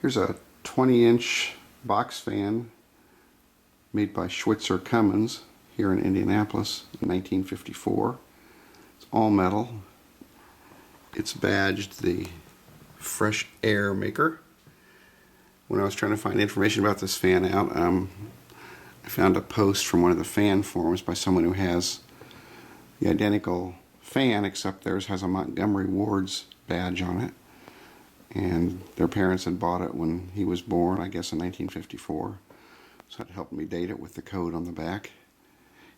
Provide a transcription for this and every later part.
Here's a 20-inch box fan made by Schwitzer-Cummins here in Indianapolis in 1954. It's all metal. It's badged the fresh air maker. When I was trying to find information about this fan out, I found a post from one of the fan forums by someone who has the identical fan, except theirs has a Montgomery Ward's badge on it. And their parents had bought it when he was born, I guess in 1954. So it helped me date it with the code on the back.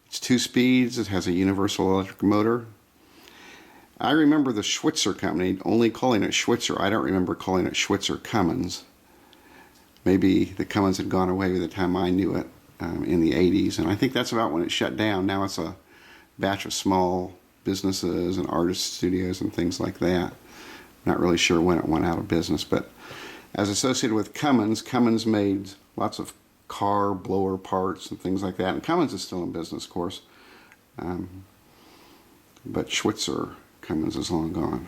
It's 2 speeds, it has a universal electric motor. I remember the Schwitzer company only calling it Schwitzer. I don't remember calling it Schwitzer-Cummins. Maybe the Cummins had gone away by the time I knew it in the 80s, and I think that's about when it shut down. Now it's a batch of small businesses and artist studios and things like that. Not really sure when it went out of business, but as associated with Cummins, Cummins made lots of car blower parts and things like that. And Cummins is still in business, of course, but Schwitzer-Cummins is long gone.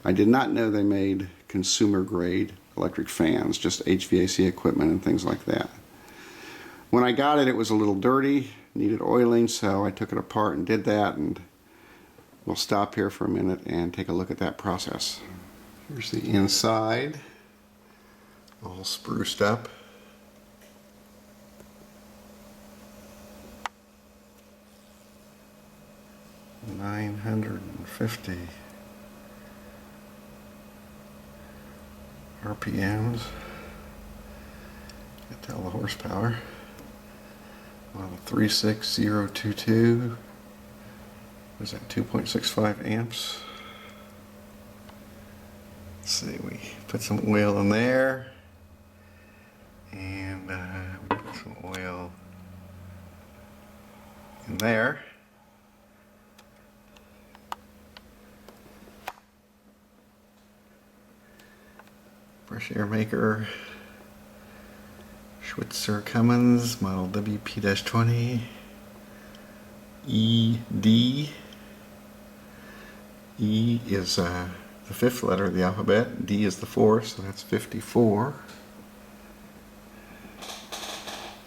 I did not know they made consumer-grade electric fans, just HVAC equipment and things like that. When I got it, it was a little dirty, needed oiling, so I took it apart and did that, and we'll stop here for a minute and take a look at that process. Here's the inside, all spruced up. $950 RPMs. Can't tell the horsepower. Model 36022. Was that 2.65 amps? Let's see, we put some oil in there, and we put some oil in there. Fresh air maker, Schwitzer-Cummins, model WP-20, ED. E is the 5th letter of the alphabet, D is the 4th, so that's 54.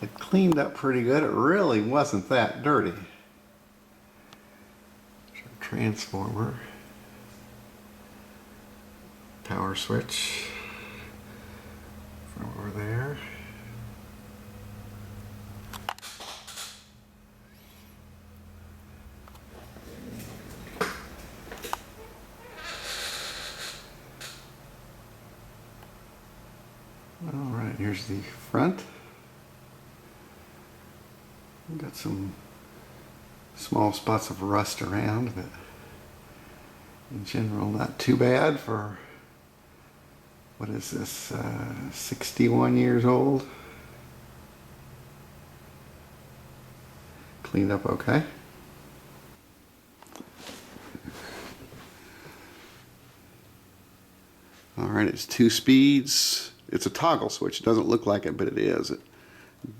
It cleaned up pretty good. It really wasn't that dirty. Transformer, power switch from over there. Alright, here's the front. We've got some small spots of rust around, but in general not too bad for, what is this, 61 years old. Cleaned up okay. Alright, it's 2 speeds. It's a toggle switch. It doesn't look like it, but it is.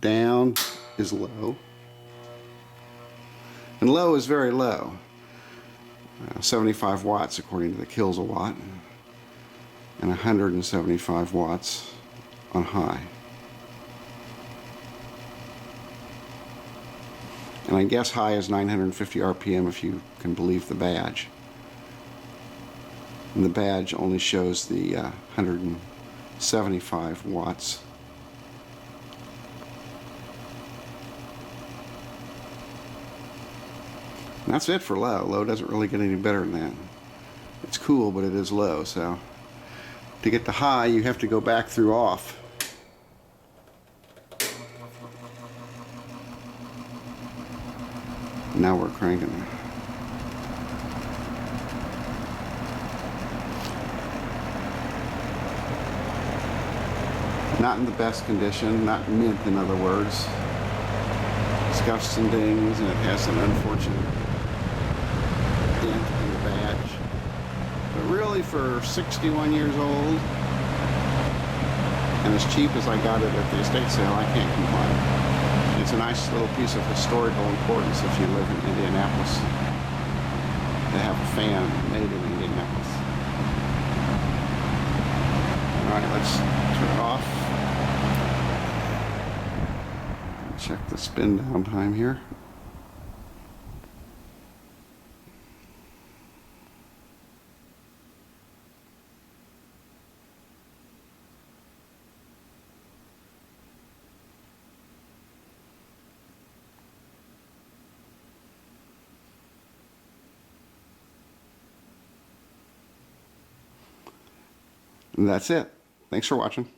Down is low. And low is very low. 75 watts according to the kilowatt, and 175 watts on high. And I guess high is 950 RPM if you can believe the badge. And the badge only shows the 175 watts. And that's it for low. Low doesn't really get any better than that. It's cool, but it is low, so to get to high you have to go back through off. Now we're cranking. Not in the best condition, not mint in other words. Scuffs and dings, and it has an unfortunate dent in the badge. But really, for 61 years old, and as cheap as I got it at the estate sale, I can't complain. It's a nice little piece of historical importance if you live in Indianapolis to have a fan made in Indianapolis. All right. Alright, let's turn it off. Check the spin down time here. And that's it. Thanks for watching.